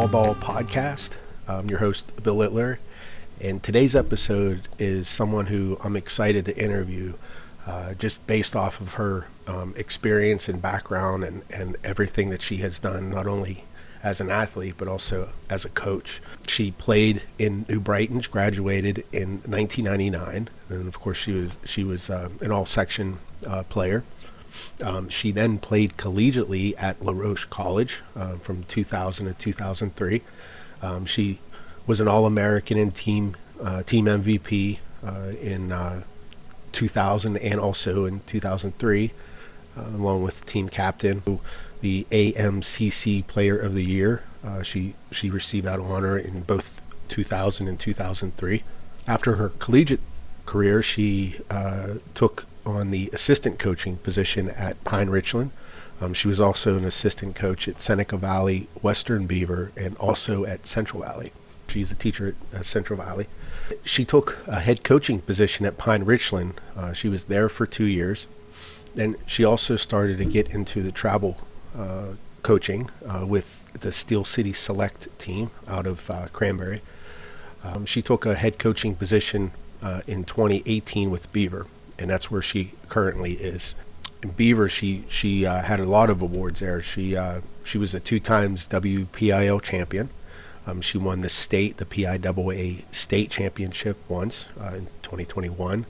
Small Ball Podcast. I'm your host, Bill Littler, and today's episode is someone who I'm excited to interview just based off of her experience and background and everything that she has done, not only as an athlete, but also as a coach. She played in New Brighton, graduated in 1999, and of course she was an all-section player. She then played collegiately at La Roche College from 2000 to 2003. She was an All-American and team MVP in 2000 and also in 2003, along with team captain. The AMCC Player of the Year. She received that honor in both 2000 and 2003. After her collegiate career, she took on the assistant coaching position at Pine Richland. She was also an assistant coach at Seneca Valley, Western Beaver, and also at Central Valley. She's a teacher at Central Valley. She took a head coaching position at Pine Richland. She was there for 2 years. Then she also started to get into the travel coaching with the Steel City Select team out of Cranberry. She took a head coaching position in 2018 with Beaver, and that's where she currently is. In Beaver, she had a lot of awards there. She was a 2 times WPIL champion. She won the PIAA state championship once in 2021.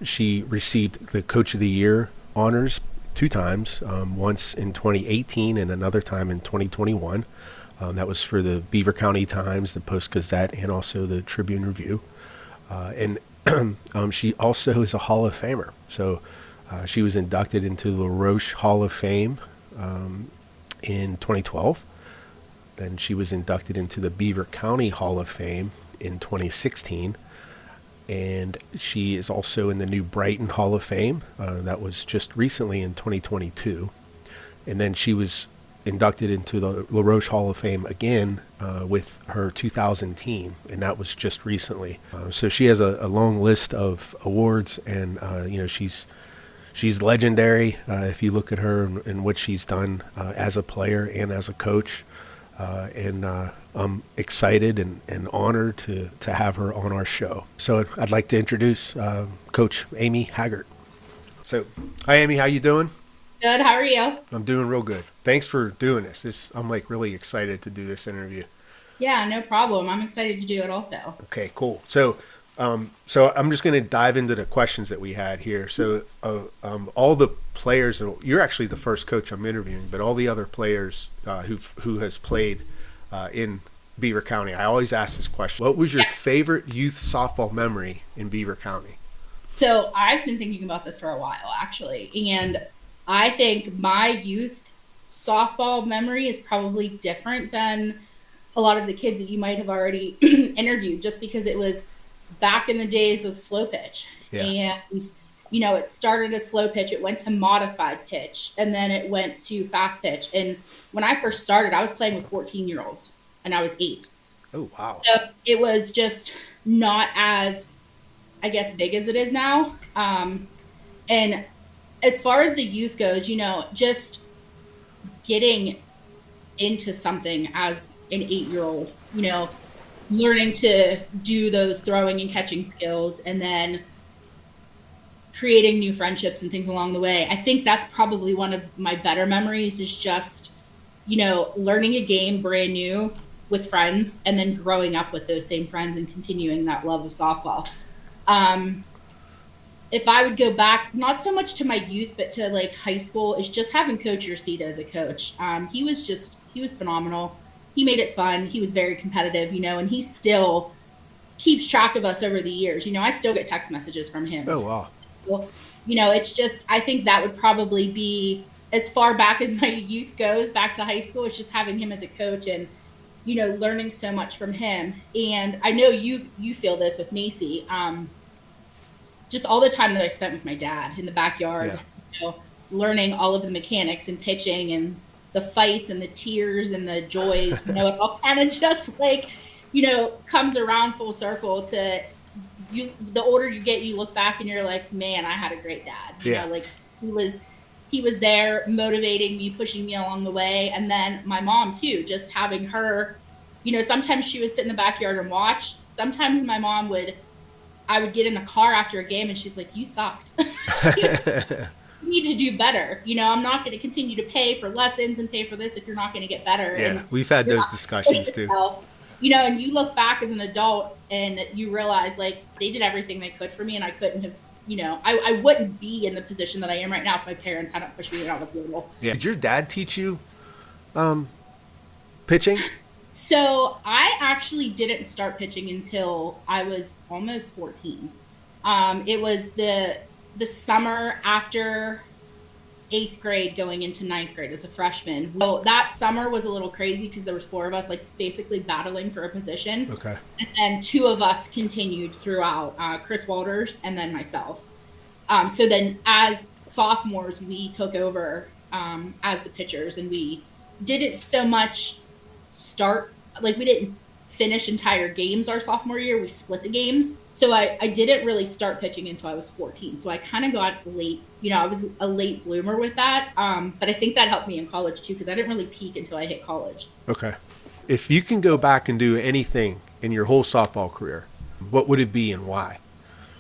She received the Coach of the Year honors 2 times, once in 2018 and another time in 2021. That was for the Beaver County Times, the Post-Gazette, and also the Tribune Review. And she also is a Hall of Famer. So she was inducted into the La Roche Hall of Fame in 2012. Then she was inducted into the Beaver County Hall of Fame in 2016. And she is also in the New Brighton Hall of Fame. That was just recently in 2022. And then she was inducted into the La Roche Hall of Fame again with her 2000 team, and that was just recently. So she has a long list of awards, and she's legendary if you look at her and what she's done as a player and as a coach. And I'm excited and honored to have her on our show. So I'd like to introduce Coach Amy Haggart. So, hi Amy, how you doing? Good. How are you? I'm doing real good. Thanks for doing this. I'm like really excited to do this interview. Yeah, no problem. I'm excited to do it also. Okay, cool. So I'm just going to dive into the questions that we had here. So all the players, you're actually the first coach I'm interviewing, but all the other players who has played in Beaver County, I always ask this question. What was your favorite youth softball memory in Beaver County? So I've been thinking about this for a while, actually. And I think my youth softball memory is probably different than a lot of the kids that you might have already interviewed, just because it was back in the days of slow pitch. Yeah. And, it started as slow pitch. It went to modified pitch, and then it went to fast pitch. And when I first started, I was playing with 14-year-olds, and I was 8. Oh, wow. So it was just not as, I guess, big as it is now. And as far as the youth goes, just getting into something as an 8-year-old, learning to do those throwing and catching skills, and then creating new friendships and things along the way. I think that's probably one of my better memories, is just, learning a game brand new with friends, and then growing up with those same friends and continuing that love of softball. If I would go back, not so much to my youth, but to like high school, is just having Coach Ursita as a coach. He was phenomenal. He made it fun. He was very competitive, and he still keeps track of us over the years. I still get text messages from him. Oh, wow. It's just, I think that would probably be as far back as my youth goes, back to high school. It's just having him as a coach and, learning so much from him. And I know you feel this with Macy. Just all the time that I spent with my dad in the backyard, learning all of the mechanics and pitching and the fights and the tears and the joys, it all kind of just like, comes around full circle to you. The older you get, you look back and you're like, man, I had a great dad. Like he was he was there motivating me, pushing me along the way. And then my mom too, just having her, sometimes she would sit in the backyard and watch. Sometimes I would get in a car after a game and she's like, you sucked. You need to do better. I'm not going to continue to pay for lessons and pay for this if you're not going to get better. Yeah, and we've had those discussions too. And you look back as an adult and you realize like they did everything they could for me, and I couldn't have, I wouldn't be in the position that I am right now if my parents hadn't pushed me when I was little. Yeah. Did your dad teach you pitching? So I actually didn't start pitching until I was almost 14. It was the summer after 8th grade going into 9th grade as a freshman. So that summer was a little crazy because there was 4 of us like basically battling for a position. Okay. And 2 of us continued throughout, Chris Walters and then myself. So then as sophomores, we took over as the pitchers, and we didn't so much we didn't finish entire games our sophomore year. We split the games. So I didn't really start pitching until I was 14. So I kind of got late, I was a late bloomer with that. But I think that helped me in college too, because I didn't really peak until I hit college. Okay. If you can go back and do anything in your whole softball career, what would it be and why?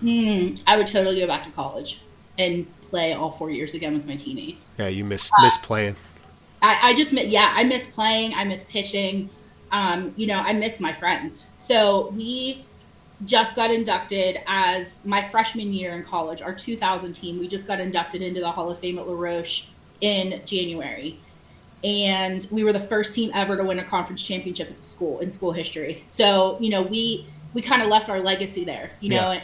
I would totally go back to college and play all 4 years again with my teammates. Yeah, you miss playing. I miss playing. I miss pitching. I miss my friends. So we just got inducted as my freshman year in college, our 2000 team. We just got inducted into the Hall of Fame at La Roche in January. And we were the first team ever to win a conference championship at the school in school history. So, we kind of left our legacy there, and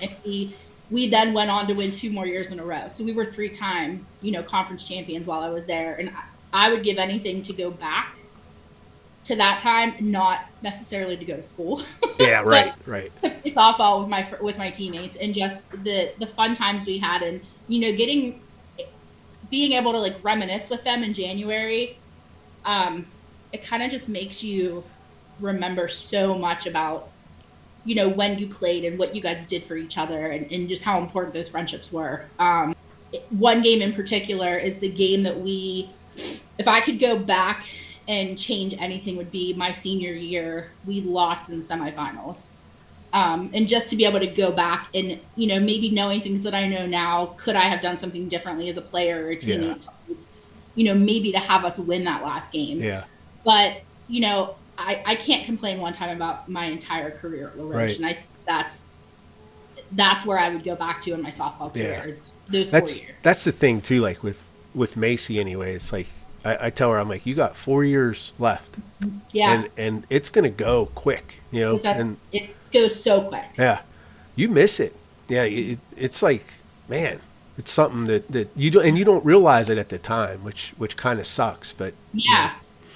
we then went on to win 2 more years in a row. So we were 3-time, conference champions while I was there. And I would give anything to go back to that time, not necessarily to go to school. Yeah, right. To play softball with my teammates, and just the fun times we had, and being able to like reminisce with them in January. It kind of just makes you remember so much about when you played and what you guys did for each other, and just how important those friendships were. One game in particular is the game that if I could go back and change anything, would be my senior year. We lost in the semifinals. And just to be able to go back and, maybe knowing things that I know now, could I have done something differently as a player or a teammate? Yeah. Maybe to have us win that last game. Yeah. But, I can't complain one time about my entire career at La Roche. Right. And I think that's where I would go back to in my softball career. Yeah. Those 4 years. That's the thing too, like with Macy anyway, it's like, I tell her, I'm like, you got 4 years left. Yeah. And it's going to go quick, It goes so quick. Yeah. You miss it. Yeah. It's like, man, it's something that you don't, and you don't realize it at the time, which kind of sucks, but. Yeah.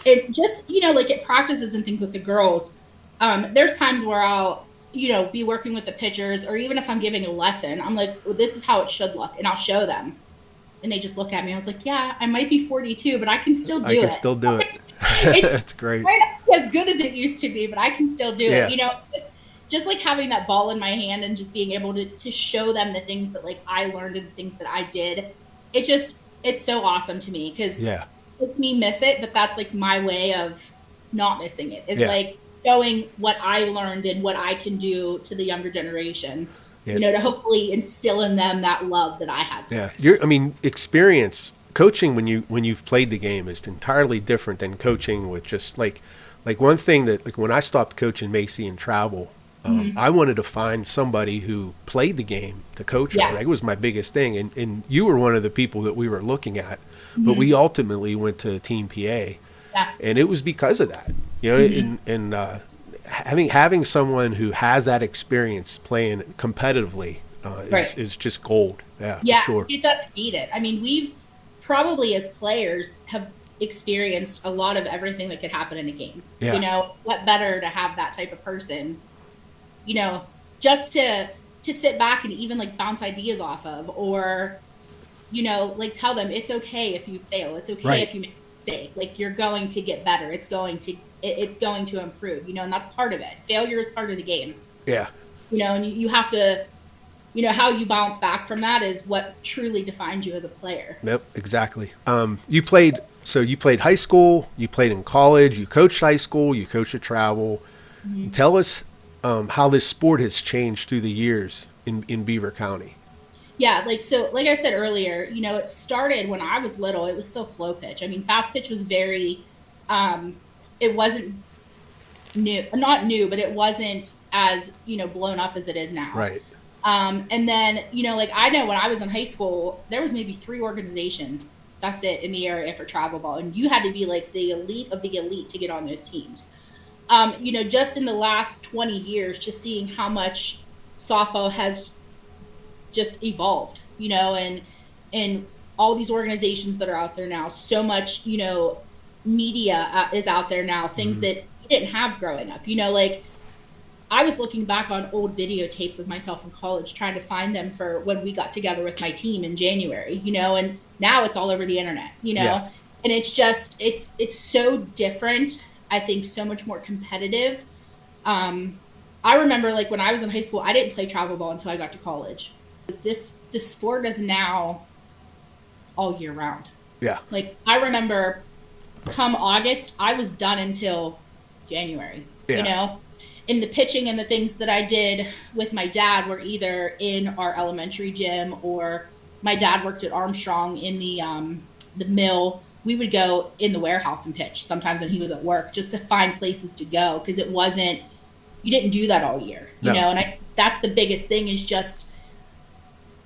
It just, like at practices and things with the girls, there's times where I'll, be working with the pitchers, or even if I'm giving a lesson, I'm like, well, this is how it should look. And I'll show them. And they just look at me. I was like, yeah, I might be 42, but I can still do it. I can still do it. That's great. Might not be as good as it used to be, but I can still do it. Just like having that ball in my hand and just being able to show them the things that like I learned and the things that I did. It's so awesome to me, because it makes me miss it, but that's like my way of not missing it. It's like showing what I learned and what I can do to the younger generation. Yeah. To hopefully instill in them that love that I had. Experience coaching when you've played the game is entirely different than coaching with just like one thing that, like, when I stopped coaching Macy and travel, I wanted to find somebody who played the game to coach her. Like, it was my biggest thing. And you were one of the people that we were looking at, but we ultimately went to Team PA. Yeah. And it was because of that, and having someone who has that experience playing competitively is just gold. Yeah, for sure. It's undefeated. I mean, we've probably as players have experienced a lot of everything that could happen in a game. Yeah. What better to have that type of person, just to sit back and even like bounce ideas off of, or, like tell them it's okay if you fail. It's okay if you make a mistake. Like, you're going to get better. It's going to improve, and that's part of it. Failure is part of the game. Yeah. And you have to how you bounce back from that is what truly defines you as a player. Yep, exactly. You played high school, you played in college, you coached high school, you coached at travel. Mm-hmm. Tell us how this sport has changed through the years in Beaver County. Yeah, like I said earlier, it started when I was little. It was still slow pitch. I mean, fast pitch was very, it wasn't new, not new, but it wasn't as, blown up as it is now. Right. And then, like I know when I was in high school, there was maybe 3 organizations, that's it, in the area for travel ball. And you had to be like the elite of the elite to get on those teams. Just in the last 20 years, just seeing how much softball has just evolved, and all these organizations that are out there now, so much, media is out there now, things that you didn't have growing up, like I was looking back on old videotapes of myself in college, trying to find them for when we got together with my team in January, and now it's all over the internet, Yeah. and it's just, it's so different. I think so much more competitive. I remember like when I was in high school, I didn't play travel ball until I got to college. This sport is now all year round. Yeah. Like I remember come August, I was done until January, Yeah. And the pitching and the things that I did with my dad were either in our elementary gym, or my dad worked at Armstrong in the mill. We would go in the warehouse and pitch sometimes when he was at work, just to find places to go, because it wasn't, you didn't do that all year, No. and that's the biggest thing, is just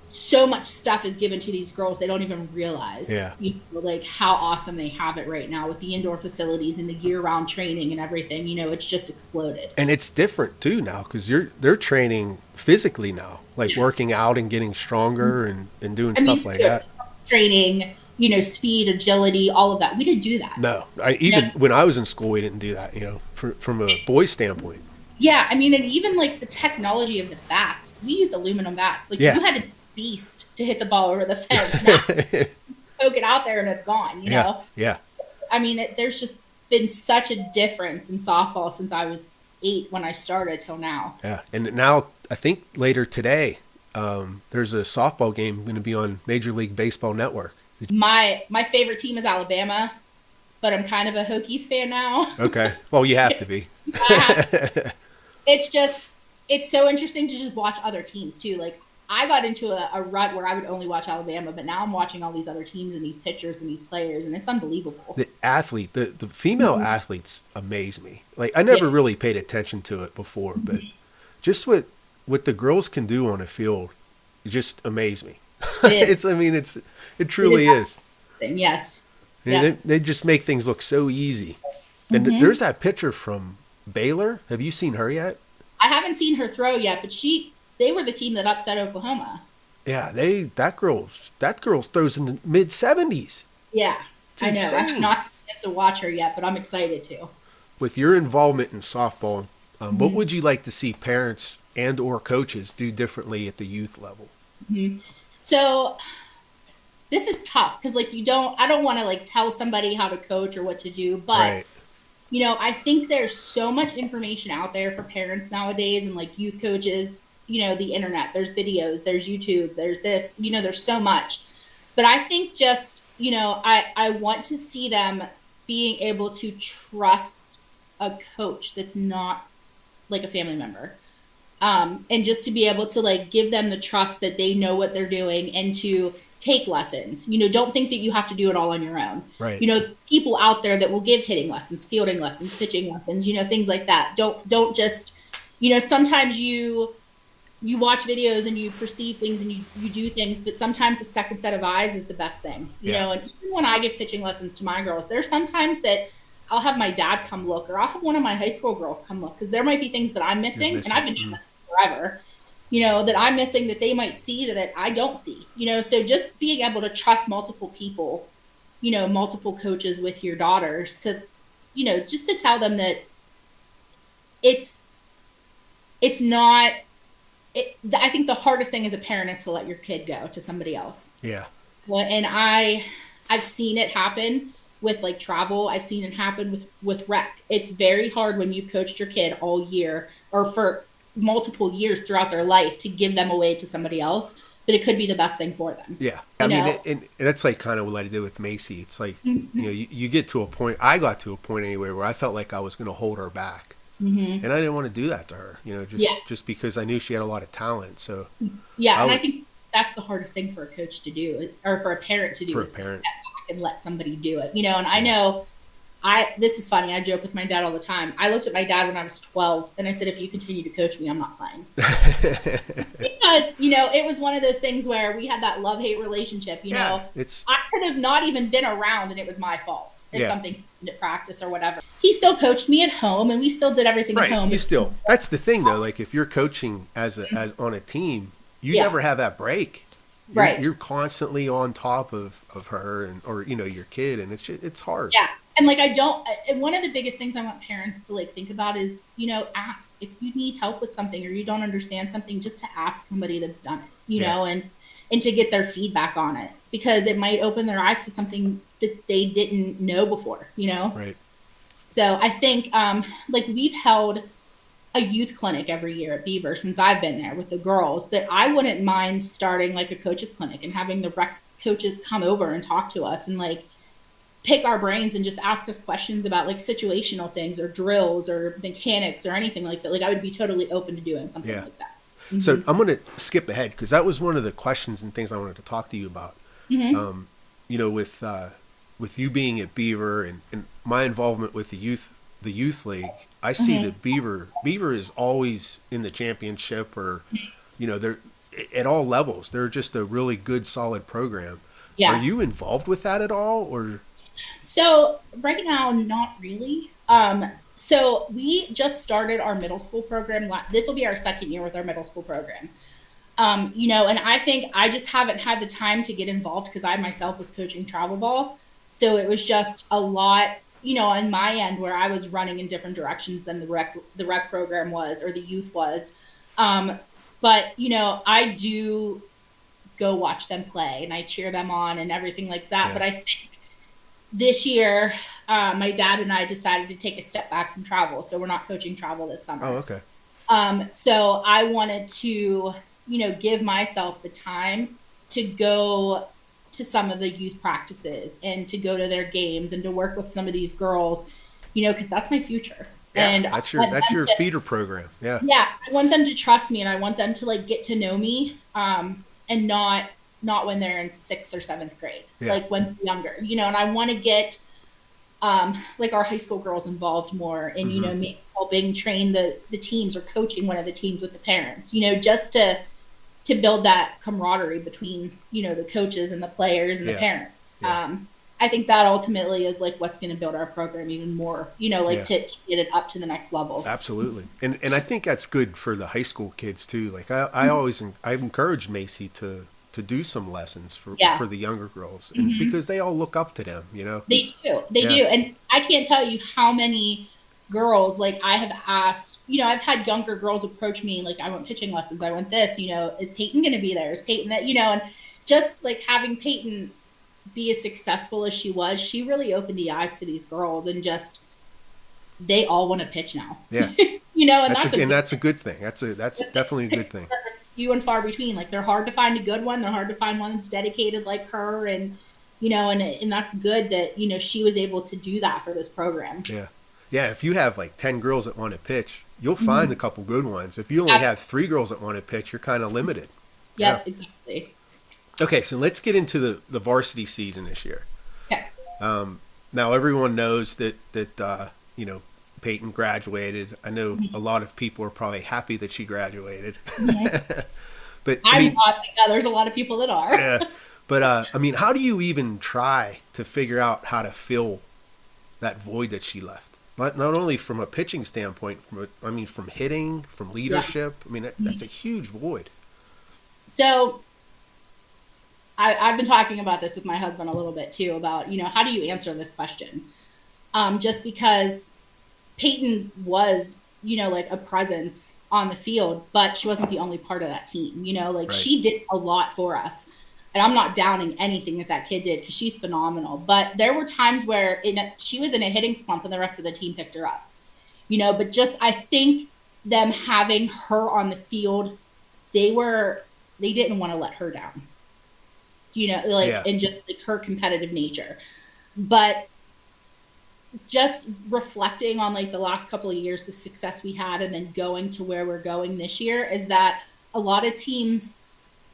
so much stuff is given to these girls they don't even realize. Yeah. Like how awesome they have it right now with the indoor facilities and the year-round training and everything. It's just exploded. And it's different too now, because they're training physically now, like Yes. working out and getting stronger and doing stuff like that. Training, speed, agility, all of that. We didn't do that. No, when I was in school, we didn't do that. From a boys standpoint. Yeah, I mean, and even like the technology of the bats, we used aluminum bats. Like Yeah. you had to beast to hit the ball over the fence. Now, poke it out there and it's gone. Yeah. Yeah. So, I mean, there's just been such a difference in softball since I was 8 when I started till now. Yeah, and now I think later today, there's a softball game going to be on Major League Baseball Network. My favorite team is Alabama, but I'm kind of a Hokies fan now. Okay, well you have to be. It's so interesting to just watch other teams too. Like I got into a rut where I would only watch Alabama, but now I'm watching all these other teams and these pitchers and these players, and it's unbelievable. The female athletes amaze me. Like I never really paid attention to it before, but just what the girls can do on a field, just amaze me. It truly is. Yes. They just make things look so easy. And there's that pitcher from Baylor. Have you seen her yet? I haven't seen her throw yet, but they were the team that upset Oklahoma. Yeah, that girl throws in the mid-70s. Yeah, I know. insane. I'm not get to watch her yet, but I'm excited to. With your involvement in softball, what would you like to see parents and or coaches do differently at the youth level? So this is tough because like I don't want to like tell somebody how to coach or what to do, but Right. I think there's so much information out there for parents nowadays and like youth coaches, the internet, there's videos, there's YouTube, there's this, there's so much. But I think just, I want to see them being able to trust a coach that's not like a family member. And just to be able to like give them the trust that they know what they're doing and to take lessons. Don't think that you have to do it all on your own. Right. People out there that will give hitting lessons, fielding lessons, pitching lessons, things like that. Don't just, sometimes you watch videos and you perceive things and you do things, but sometimes a second set of eyes is the best thing, and even when I give pitching lessons to my girls, there's sometimes that I'll have my dad come look, or I'll have one of my high school girls come look, because there might be things that I'm missing, and I've been doing this forever, that I'm missing that they might see that I don't see, so just being able to trust multiple people, multiple coaches with your daughters to, just to tell them that it's not, I think the hardest thing as a parent is to let your kid go to somebody else. Yeah. Well, and I've seen it happen with like travel. I've seen it happen with rec. It's very hard when you've coached your kid all year or for multiple years throughout their life to give them away to somebody else, but it could be the best thing for them. Yeah. I mean, and that's like kind of what I did with Macy. It's like, you get to a point, I got to a point anyway, where I felt like I was going to hold her back. And I didn't want to do that to her, just because I knew she had a lot of talent. So I think that's the hardest thing for a coach to do, or for a parent to do, is to step back and let somebody do it. And I know, this is funny, I joke with my dad all the time. I looked at my dad when I was 12 and I said, if you continue to coach me, I'm not playing. Because, it was one of those things where we had that love-hate relationship, I could have not even been around and it was my fault if something happened at practice or whatever. He still coached me at home and we still did everything at home. That's the thing though, like if you're coaching as on a team, you never have that break. You're constantly on top of her or your kid, and it's hard. Yeah. And like, and one of the biggest things I want parents to like think about is, ask if you need help with something or you don't understand something, just to ask somebody that's done it, you know, and to get their feedback on it, because it might open their eyes to something that they didn't know before, Right. So I think, like we've held a youth clinic every year at Beaver since I've been there with the girls, but I wouldn't mind starting like a coaches clinic and having the rec coaches come over and talk to us and like pick our brains and just ask us questions about like situational things or drills or mechanics or anything like that. Like I would be totally open to doing something like that. Mm-hmm. So I'm going to skip ahead because that was one of the questions and things I wanted to talk to you about. With you being at Beaver and my involvement with the youth league, I see that Beaver is always in the championship, or they're at all levels. They're just a really good, solid program. Yeah. Are you involved with that at all, or? So right now, not really. So we just started our middle school program. This will be our second year with our middle school program. And I think I just haven't had the time to get involved because I myself was coaching travel ball. So it was just a lot, on my end where I was running in different directions than the rec program was, or the youth was. But, I do go watch them play and I cheer them on and everything like that. Yeah. But I think this year, my dad and I decided to take a step back from travel. So we're not coaching travel this summer. Oh, okay. So I wanted to, give myself the time to go to some of the youth practices and to go to their games and to work with some of these girls, because that's my future. Yeah, and that's your feeder program. Yeah. Yeah. I want them to trust me and I want them to like get to know me, and not when they're in 6th or 7th grade, like when they're younger, and I want to get, like our high school girls involved more in, maybe helping train the teams or coaching one of the teams with the parents, just to build that camaraderie between, the coaches and the players and the parents. Yeah. I think that ultimately is like what's going to build our program even more, to get it up to the next level. Absolutely. And I think that's good for the high school kids too. Like I've encouraged Macy to do some lessons for the younger girls, and because they all look up to them, They do. And I can't tell you how many girls, like I have asked, I've had younger girls approach me, like I want pitching lessons, I want this, is Peyton going to be there? Is Peyton that, and just like having Peyton be as successful as she was, she really opened the eyes to these girls and just, they all want to pitch now. Yeah. And that's a good thing. That's definitely a good thing. Few and far between. Like they're hard to find a good one. They're hard to find one that's dedicated like her. And, and that's good that, she was able to do that for this program. Yeah. Yeah. If you have like 10 girls that want to pitch, you'll find a couple good ones. If you only have 3 girls that want to pitch, you're kind of limited. Yeah, exactly. Okay. So let's get into the varsity season this year. Okay. Now everyone knows that Peyton graduated. I know a lot of people are probably happy that she graduated. But I'm not. There's a lot of people that are. Yeah. But how do you even try to figure out how to fill that void that she left? Not only from a pitching standpoint, from hitting, from leadership. Yeah. That's a huge void. So I've been talking about this with my husband a little bit too about, how do you answer this question? Just because Peyton was, like a presence on the field, but she wasn't the only part of that team, right. She did a lot for us. And I'm not downing anything that kid did because she's phenomenal. But there were times where she was in a hitting slump and the rest of the team picked her up, but just, I think them having her on the field, they didn't want to let her down, and just like her competitive nature. But just reflecting on like the last couple of years, the success we had, and then going to where we're going this year, is that a lot of teams,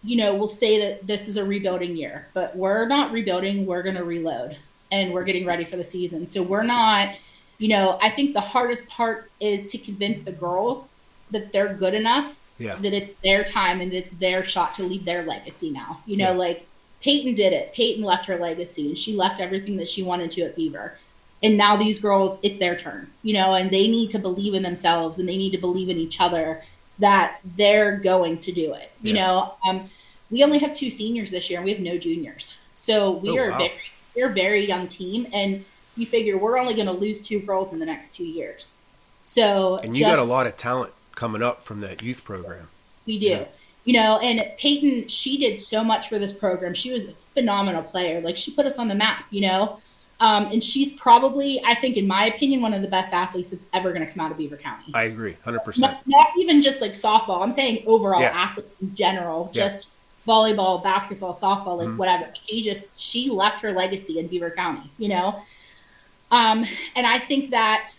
will say that this is a rebuilding year, but we're not rebuilding. We're going to reload, and we're getting ready for the season. So we're not, I think the hardest part is to convince the girls that they're good enough, that it's their time and it's their shot to leave their legacy now. Like Peyton did it. Peyton left her legacy, and she left everything that she wanted to at Beaver. And now these girls, it's their turn, and they need to believe in themselves, and they need to believe in each other that they're going to do it. We only have 2 seniors this year, and we have no juniors. So we're a very young team, and you figure we're only going to lose 2 girls in the next 2 years. So, and you got a lot of talent coming up from that youth program. We do. And Peyton, she did so much for this program. She was a phenomenal player. Like, she put us on the map, and she's probably, I think, in my opinion, one of the best athletes that's ever going to come out of Beaver County. I agree, 100%. Not even just like softball. I'm saying overall athletes in general, just volleyball, basketball, softball, like whatever. She left her legacy in Beaver County, and I think that,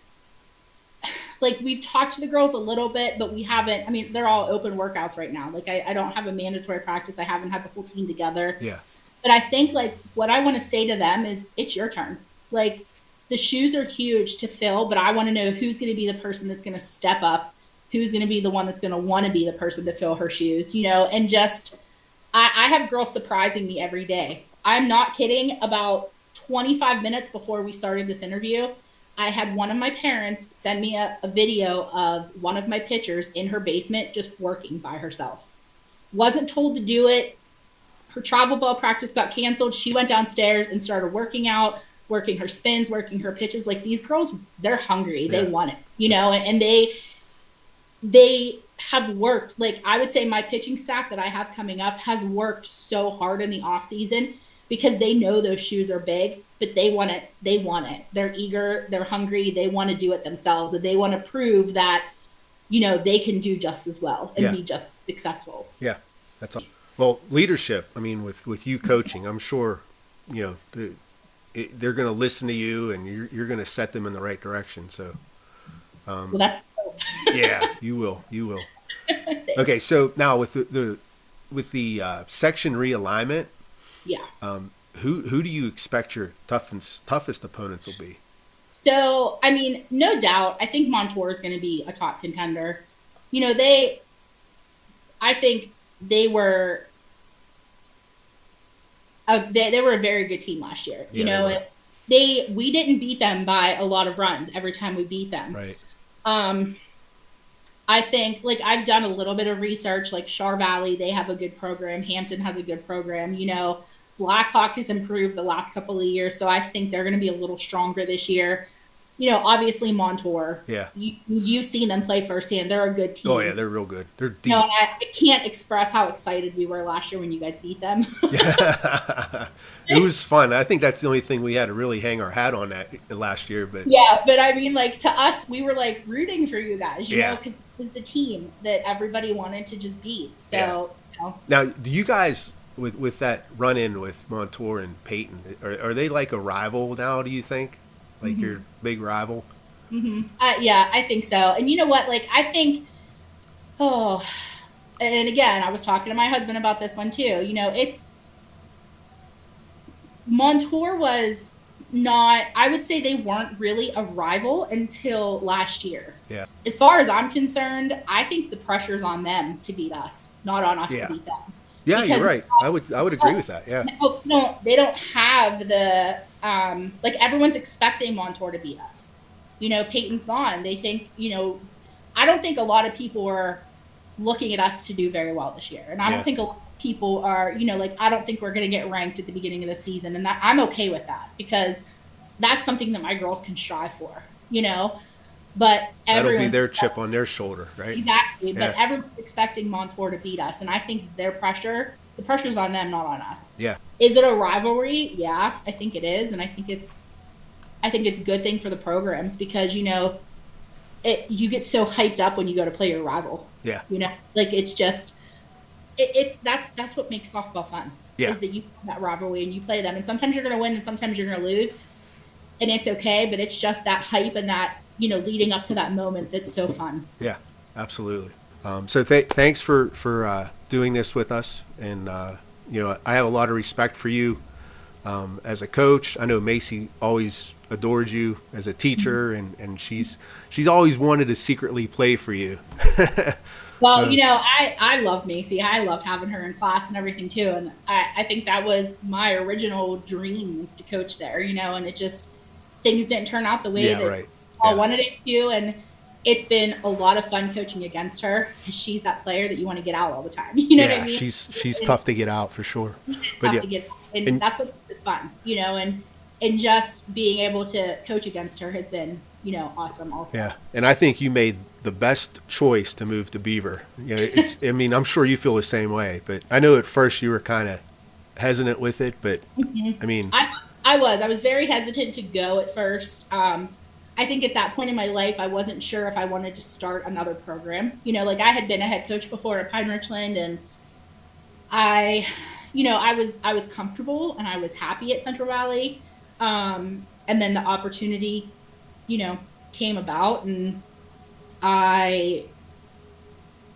like, we've talked to the girls a little bit, but we haven't. I mean, they're all open workouts right now. Like, I don't have a mandatory practice. I haven't had the whole team together. Yeah. But I think, like, what I want to say to them is, it's your turn. Like, the shoes are huge to fill, but I want to know who's going to be the person that's going to step up, who's going to be the one that's going to want to be the person to fill her shoes, and just, I have girls surprising me every day. I'm not kidding. About 25 minutes before we started this interview, I had one of my parents send me a video of one of my pitchers in her basement just working by herself. Wasn't told to do it. Her travel ball practice got canceled. She went downstairs and started working out, working her spins, working her pitches. Like, these girls, they're hungry. They want it, and they have worked. Like, I would say my pitching staff that I have coming up has worked so hard in the off season, because they know those shoes are big, but they want it. They want it. They're eager. They're hungry. They want to do it themselves. And they want to prove that, they can do just as well and be just successful. Yeah, that's awesome. Well, leadership, I mean, with you coaching, I'm sure, they're going to listen to you, and you're going to set them in the right direction. So, yeah, you will. Okay, so now with the section realignment, who do you expect your toughest opponents will be? So, I mean, no doubt, I think Montour is going to be a top contender. I think they were they were a very good team last year. We didn't beat them by a lot of runs every time we beat them. Right. I think, like, I've done a little bit of research, like Char Valley, they have a good program. Hampton has a good program. Blackhawk has improved the last couple of years, so I think they're going to be a little stronger this year. Obviously Montour. Yeah. You've seen them play firsthand. They're a good team. Oh, yeah, they're real good. They're deep. And I can't express how excited we were last year when you guys beat them. It was fun. I think that's the only thing we had to really hang our hat on that last year. But I mean, like, to us, we were, like, rooting for you guys, know, because it was the team that everybody wanted to just beat. So, Now, do you guys, with that run-in with Montour and Peyton, are they like a rival now, do you think? Like your big rival? Mm-hmm. Yeah, I think so. And you know what? Like, I think, and again, I was talking to my husband about this one too. Montour was not, I would say they weren't really a rival until last year. Yeah. As far as I'm concerned, I think the pressure's on them to beat us, not on us to beat them. Yeah, because you're right. I would agree with that. Yeah. No, they don't have the like, everyone's expecting Montour to beat us. Peyton's gone. They think, I don't think a lot of people are looking at us to do very well this year, and I don't think a lot of people are. Like, I don't think we're going to get ranked at the beginning of the season, and I'm okay with that, because that's something that my girls can strive for. But that'll be their chip on their shoulder, right? Exactly. Yeah. But everyone's expecting Montour to beat us, and I think the pressure's on them, not on us. Yeah. Is it a rivalry? Yeah, I think it is, and I think it's a good thing for the programs, because you get so hyped up when you go to play your rival. Yeah. You know, like it's just that's what makes softball fun. Yeah. Is that you have that rivalry and you play them, and sometimes you're going to win and sometimes you're going to lose, and it's okay. But it's just that hype and that, you know, leading up to that moment that's so fun. Yeah, absolutely. So thanks for doing this with us, and you know, I have a lot of respect for you as a coach. I know Macy always adored you as a teacher, and she's always wanted to secretly play for you. Well, you know, I love Macy. I loved having her in class and everything too. And I think that was my original dream, was to coach there, you know, and it just, things didn't turn out the way that I wanted it to. And it's been a lot of fun coaching against her, because she's that player that you want to get out all the time. You know what I mean? She's tough to get out for sure. It's tough to get out. And that's what makes it fun, you know, and just being able to coach against her has been, you know, awesome also. Yeah. And I think you made the best choice to move to Beaver. You know, I mean, I'm sure you feel the same way, but I know at first you were kind of hesitant with it, but I mean, I was very hesitant to go at first. I think at that point in my life, I wasn't sure if I wanted to start another program. You know, like I had been a head coach before at Pine Richland, and I was comfortable and I was happy at Central Valley. And then the opportunity, you know, came about, and I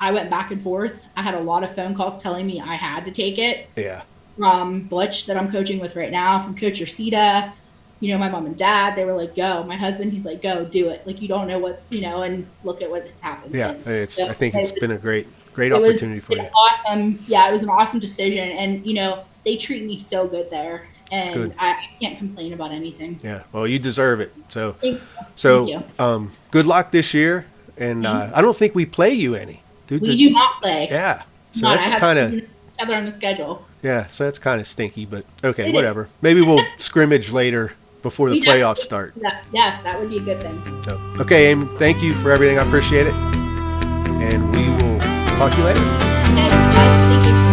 went back and forth. I had a lot of phone calls telling me I had to take it. Yeah. From Butch, that I'm coaching with right now, from Coach Ursita, you know, my mom and dad, they were like, go. My husband, he's like, go, do it. Like, you don't know what's, you know, and look at what has happened since. I think it's been a great opportunity for you. Awesome. Yeah, it was an awesome decision. And, you know, they treat me so good there. And I can't complain about anything. Yeah, well, you deserve it. So, Thank you. Good luck this year. And I don't think we play you any. We do not play. Yeah, so that's kind of other on the schedule. Yeah, so that's kind of stinky, but okay, whatever. Maybe we'll scrimmage later before the playoffs start. Yes, that would be a good thing. So, okay, Amy, thank you for everything. I appreciate it, and we will talk to you later. Okay, thank you.